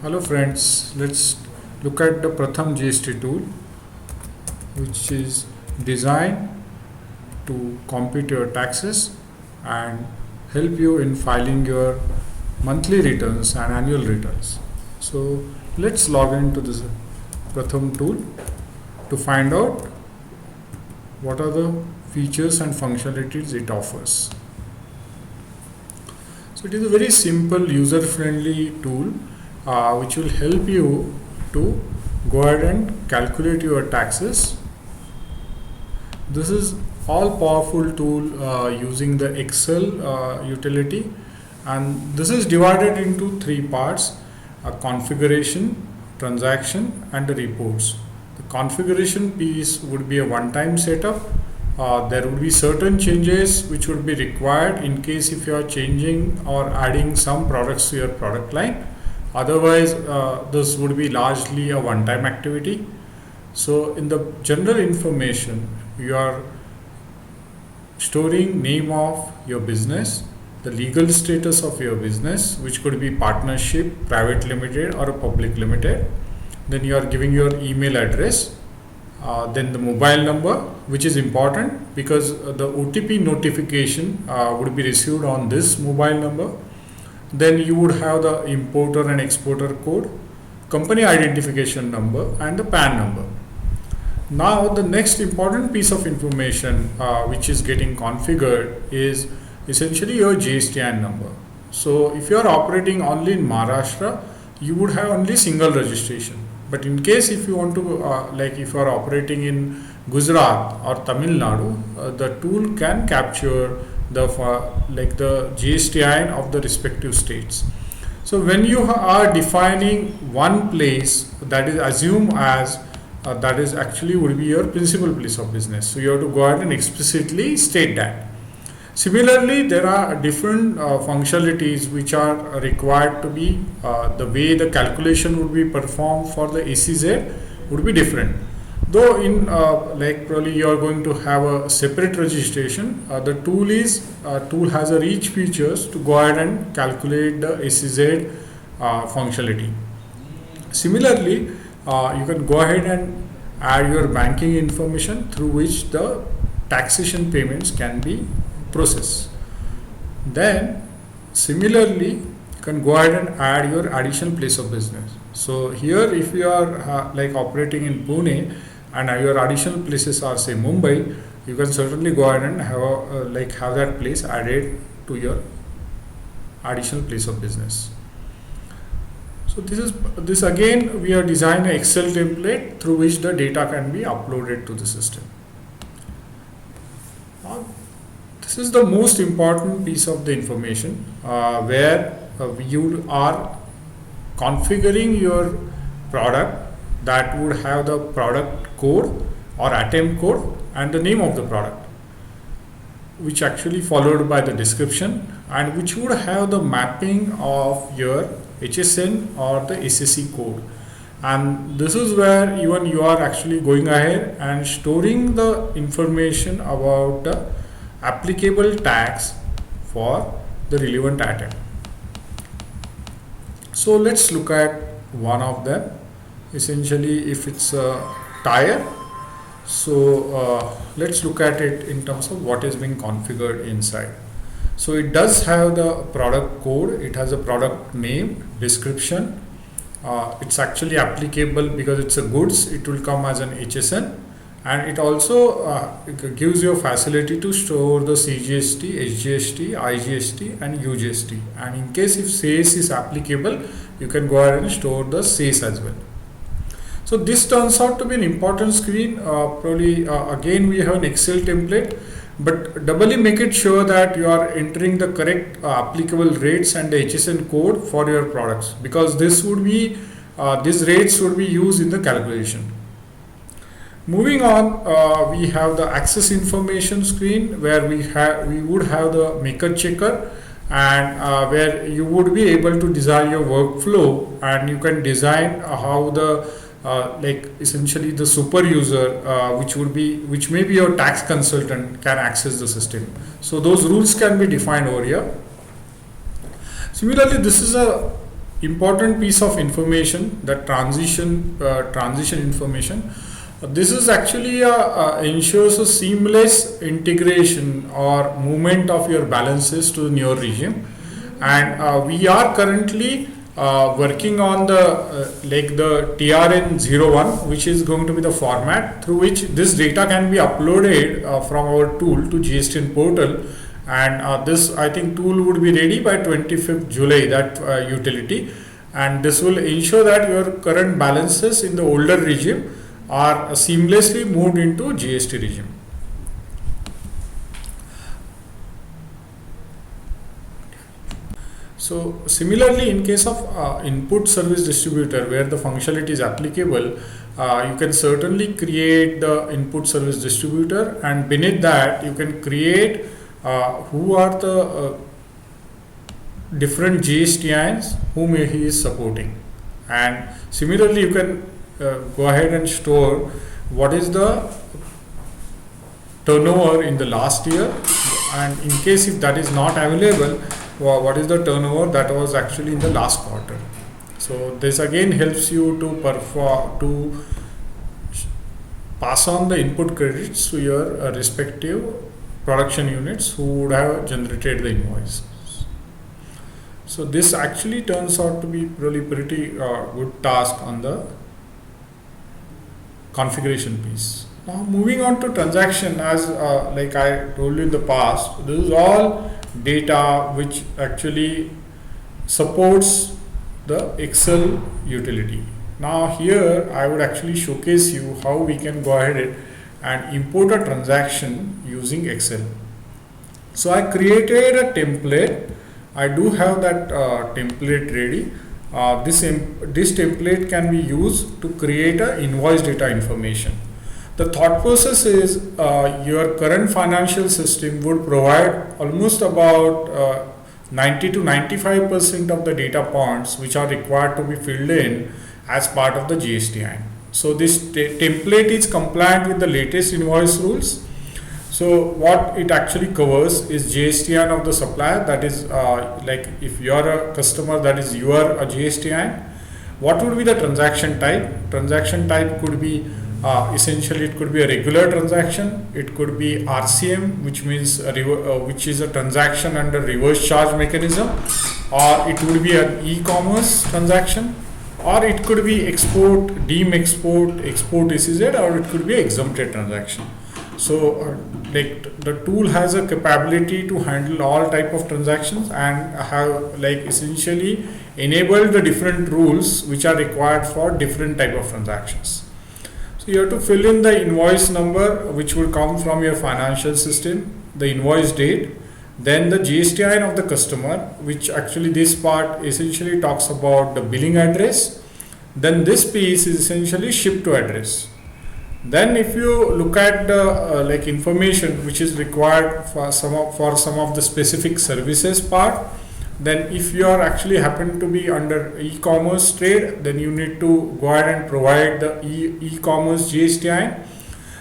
Hello friends, let's look at the Pratham GST tool, which is designed to compute your taxes and help you in filing your monthly returns and annual returns. So let's log into this Pratham tool to find out what are the features and functionalities it offers. So it is a very simple user-friendly tool which will help you to go ahead and calculate your taxes. This is all powerful tool using the Excel utility, and this is divided into three parts: a configuration, transaction and the reports. The configuration piece would be a one-time setup. There would be certain changes which would be required in case if you are changing or adding some products to your product line. Otherwise, this would be largely a one-time activity. So in the general information, you are storing name of your business, the legal status of your business, which could be partnership, private limited or a public limited. Then you are giving your email address, then the mobile number, which is important because the OTP notification would be received on this mobile number. Then you would have the importer and exporter code, company identification number and the PAN number. Now the next important piece of information which is getting configured is essentially your GSTN number. So if you are operating only in Maharashtra, you would have only single registration. But in case if you want to like if you are operating in Gujarat or Tamil Nadu, the tool can capture the GSTN of the respective states. So when you are defining one place, that is assumed as that is actually would be your principal place of business. So you have to go ahead and explicitly state that. Similarly, there are different functionalities which are required to be the way the calculation would be performed for the ACZ would be different. Though in like probably you are going to have a separate registration, the tool has a rich features to go ahead and calculate the ACZ functionality. Similarly, you can go ahead and add your banking information through which the taxation payments can be processed. Then similarly, you can go ahead and add your additional place of business. So here if you are like operating in Pune and your additional places are say Mumbai, you can certainly go ahead and have that place added to your additional place of business. So this again we are designing an Excel template through which the data can be uploaded to the system. This is the most important piece of the information where you are configuring your product that would have the product code or attempt code and the name of the product, which actually followed by the description, and which would have the mapping of your HSN or the SSC code. And this is where even you are actually going ahead and storing the information about the applicable tax for the relevant item. So let's look at one of them. Essentially, if it's a tire, so let's look at it in terms of what is being configured inside. So it does have the product code, it has a product name, description. It's actually applicable because it's a goods, it will come as an HSN, and it also it gives you a facility to store the CGST, SGST, IGST and UGST, and in case if SACE is applicable, you can go ahead and store the SACE as well. So this turns out to be an important screen. Probably again we have an Excel template, but doubly make it sure that you are entering the correct applicable rates and the HSN code for your products, because this would be these rates would be used in the calculation. Moving on, we have the access information screen where we would have the maker checker, and where you would be able to design your workflow, and you can design how the like essentially the super user which may be your tax consultant can access the system. So those rules can be defined over here. Similarly, this is a important piece of information, that transition information. This is actually ensures a seamless integration or movement of your balances to the newer regime, and we are currently working on the TRN01, which is going to be the format through which this data can be uploaded from our tool to GSTN portal, and this I think tool would be ready by 25th July, that utility, and this will ensure that your current balances in the older regime are seamlessly moved into GST regime. So similarly, in case of input service distributor, where the functionality is applicable, you can certainly create the input service distributor, and beneath that you can create who are the different GSTINs whom he is supporting, and similarly you can go ahead and store what is the turnover in the last year, and in case if that is not available, what is the turnover that was actually in the last quarter. So this again helps you to pass on the input credits to your respective production units who would have generated the invoice. So this actually turns out to be really pretty good task on the configuration piece. Now moving on to transaction, as like I told you in the past, this is all data which actually supports the Excel utility. Now here I would actually showcase you how we can go ahead and import a transaction using Excel. So I created a template. I do have that template ready. This template can be used to create a invoice data information. The thought process is your current financial system would provide almost about 90 to 95% of the data points which are required to be filled in as part of the GSTN. So this template is compliant with the latest invoice rules. So what it actually covers is GSTN of the supplier, that is like if you are a customer, that is you are a GSTN. What would be the transaction type? Transaction type could be essentially it could be a regular transaction, it could be RCM, which means which is a transaction under reverse charge mechanism, or it would be an e-commerce transaction, or it could be export, deem export, export SEZ, or it could be exempted transaction. So like the tool has a capability to handle all type of transactions and have like essentially enabled the different rules which are required for different type of transactions. So you have to fill in the invoice number which will come from your financial system, the invoice date, then the GSTIN of the customer, which actually this part essentially talks about the billing address. Then this piece is essentially ship to address. Then if you look at the like information which is required for some of the specific services part, then if you are actually happen to be under e-commerce trade, then you need to go ahead and provide the e-commerce GSTIN.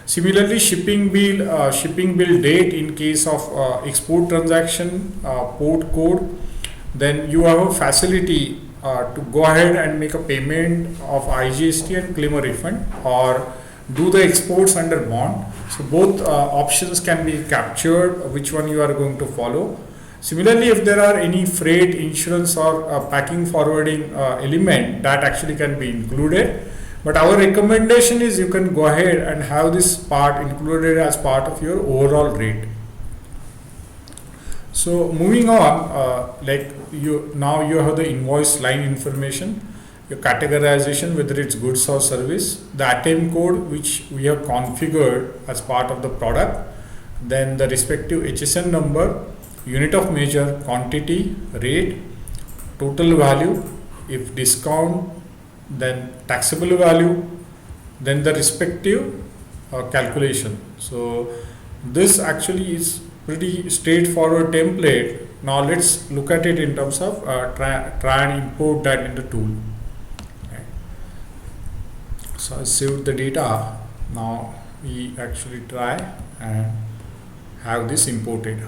Similarly, shipping bill date in case of export transaction, port code. Then you have a facility to go ahead and make a payment of IGST and claim a refund, or do the exports under bond. So both options can be captured, which one you are going to follow. Similarly, if there are any freight, insurance, or packing forwarding element, that actually can be included. But our recommendation is you can go ahead and have this part included as part of your overall rate. So moving on, like now you have the invoice line information, your categorization, whether it's goods or service, the ATM code which we have configured as part of the product, then the respective HSN number, unit of measure, quantity, rate, total value, if discount, then taxable value, then the respective calculation. So this actually is pretty straightforward template. Now let's look at it in terms of try and import that in the tool. Okay. So I saved the data. Now we actually try and have this imported.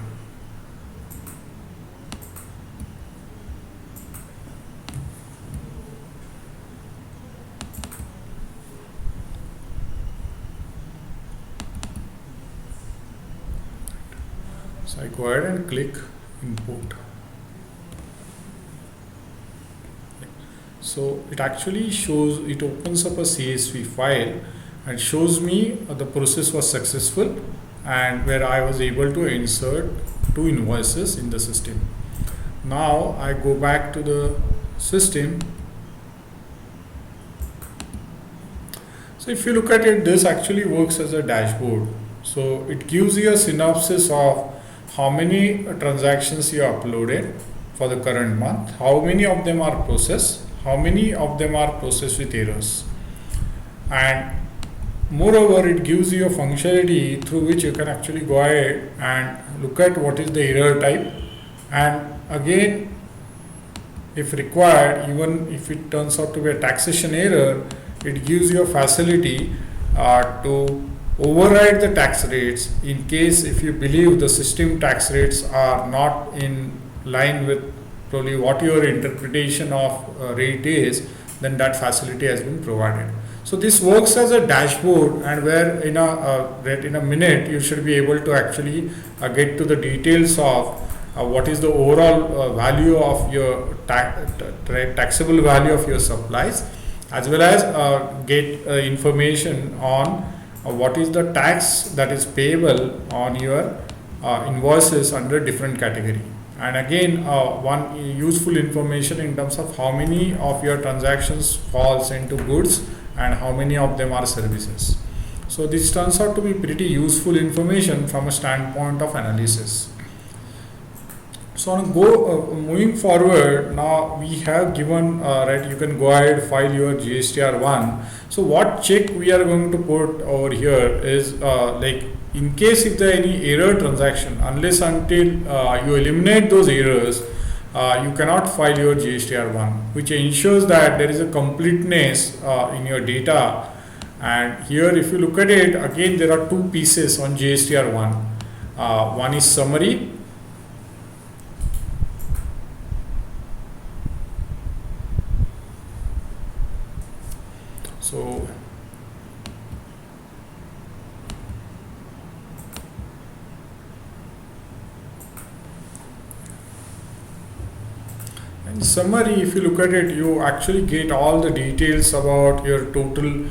So I go ahead and click import. So it actually shows, it opens up a CSV file and shows me the process was successful and where I was able to insert 2 invoices in the system. Now I go back to the system. So if you look at it, this actually works as a dashboard. So it gives you a synopsis of how many transactions you uploaded for the current month, how many of them are processed, how many of them are processed with errors, and moreover it gives you a functionality through which you can actually go ahead and look at what is the error type, and again if required, even if it turns out to be a taxation error, it gives you a facility to override the tax rates in case if you believe the system tax rates are not in line with probably what your interpretation of rate is, then that facility has been provided. So this works as a dashboard, and where in a minute you should be able to actually get to the details of what is the overall value of your taxable value of your supplies, as well as get information on what is the tax that is payable on your invoices under different category. And again, one useful information in terms of how many of your transactions falls into goods and how many of them are services. So this turns out to be pretty useful information from a standpoint of analysis. So moving forward, now we have given right, you can go ahead file your GSTR1. So what check we are going to put over here is like in case if there are any error transaction, unless until you eliminate those errors, you cannot file your GSTR1, which ensures that there is a completeness in your data. And here if you look at it, again there are 2 pieces on GSTR1. One is summary. So in summary, if you look at it, you actually get all the details about your total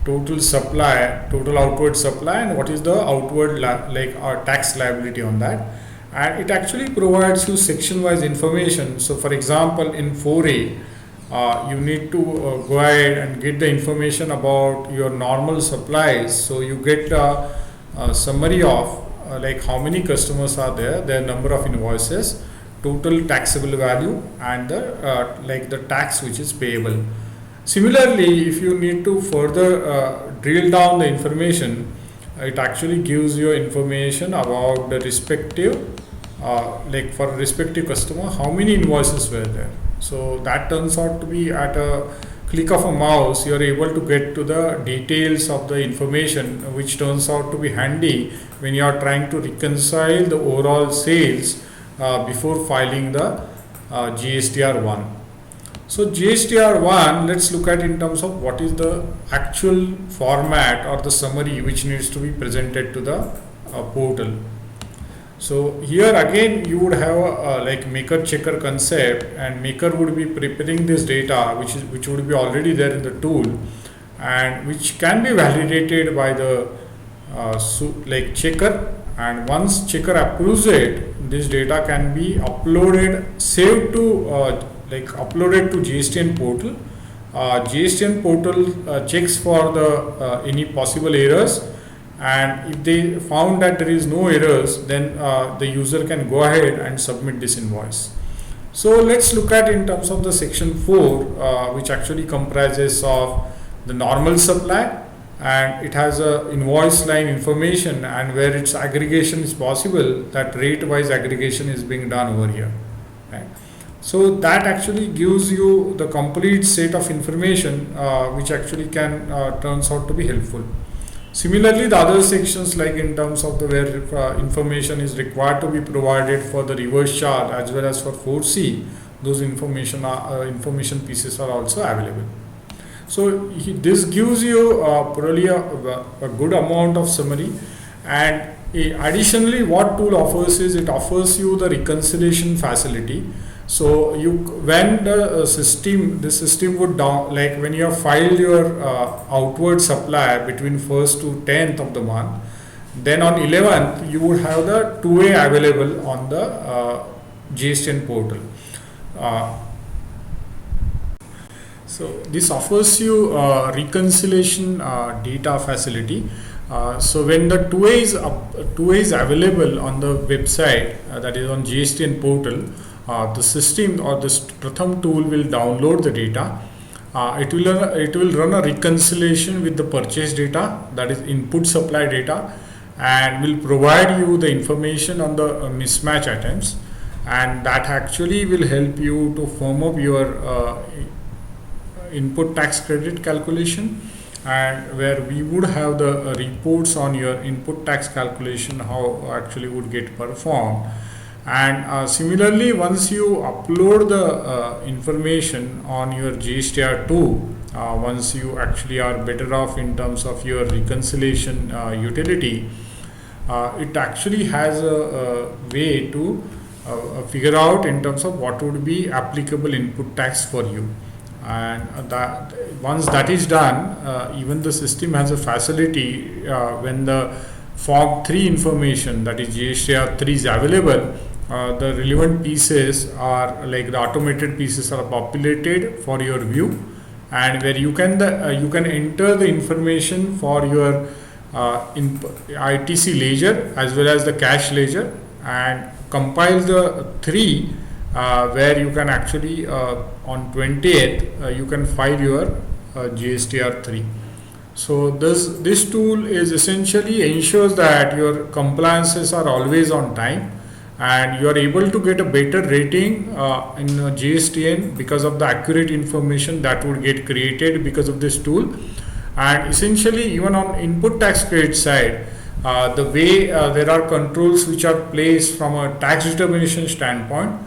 total supply, total outward supply, and what is the outward tax liability on that. And it actually provides you section wise information. So for example, in 4A, you need to go ahead and get the information about your normal supplies. So you get a summary of like how many customers are there, their number of invoices, total taxable value, and the tax which is payable. Similarly, if you need to further drill down the information, it actually gives you information about the respective for respective customer, how many invoices were there. So that turns out to be at a click of a mouse, you are able to get to the details of the information, which turns out to be handy when you are trying to reconcile the overall sales before filing the GSTR1. So GSTR1, let's look at in terms of what is the actual format or the summary which needs to be presented to the portal. So here again you would have a maker checker concept, and maker would be preparing this data which would be already there in the tool, and which can be validated by the checker, and once checker approves it, this data can be uploaded, saved to uploaded to GSTN portal. GSTN portal checks for the any possible errors, and if they found that there is no errors, then the user can go ahead and submit this invoice. So let's look at in terms of the section 4, which actually comprises of the normal supply, and it has a invoice line information, and where its aggregation is possible, that rate wise aggregation is being done over here, right? So that actually gives you the complete set of information which actually can turns out to be helpful. Similarly, the other sections, like in terms of the where information is required to be provided for the reverse charge as well as for 4C, those information pieces are also available. So this gives you probably a good amount of summary, and Additionally, what tool offers is it offers you the reconciliation facility. So you, when the system would down, like when you have filed your outward supplier between 1st to 10th of the month, then on 11th you would have the 2A available on the GSTN portal. So this offers you reconciliation data facility. So when the 2A is available on the website, that is on GSTN portal, the system or this Pratham tool will download the data. It will run a reconciliation with the purchase data, that is input supply data, and will provide you the information on the mismatch items, and that actually will help you to firm up your input tax credit calculation, and where we would have the reports on your input tax calculation, how actually would get performed. And similarly, once you upload the information on your GSTR2, once you actually are better off in terms of your reconciliation utility, it actually has a way to figure out in terms of what would be applicable input tax for you. And that once that is done, even the system has a facility when the form 3 information, that is GSTR3, is available, the relevant pieces are like the automated pieces are populated for your view, and where you can enter the information for your ITC ledger as well as the cash ledger, and compile the 3 where you can actually on 20th you can file your GSTR3. So this tool is essentially ensures that your compliances are always on time, and you are able to get a better rating in GSTN because of the accurate information that would get created because of this tool. And essentially, even on input tax credit side, the way there are controls which are placed from a tax determination standpoint,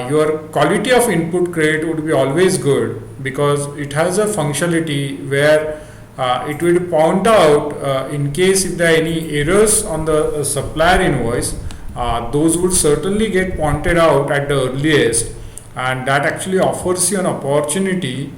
your quality of input credit would be always good, because it has a functionality where it will point out in case if there are any errors on the supplier invoice, those would certainly get pointed out at the earliest, and that actually offers you an opportunity.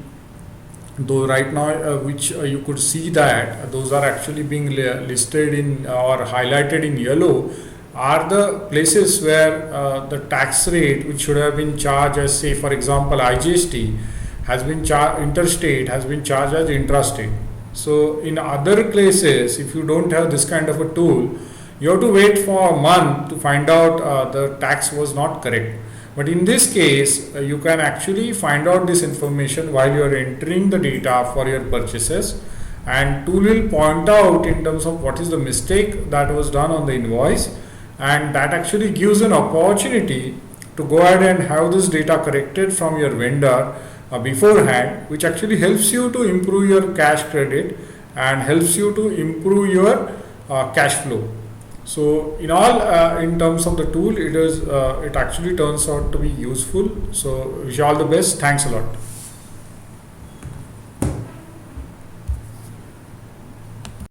Though right now which you could see that those are actually being listed in or highlighted in yellow are the places where the tax rate which should have been charged as, say for example, IGST has been charged, interstate has been charged as intrastate. So in other places, if you don't have this kind of a tool, you have to wait for a month to find out the tax was not correct. But in this case, you can actually find out this information while you are entering the data for your purchases, and tool will point out in terms of what is the mistake that was done on the invoice, and that actually gives an opportunity to go ahead and have this data corrected from your vendor beforehand, which actually helps you to improve your cash credit and helps you to improve your cash flow. So in all, in terms of the tool, it actually turns out to be useful. So wish you all the best. Thanks a lot.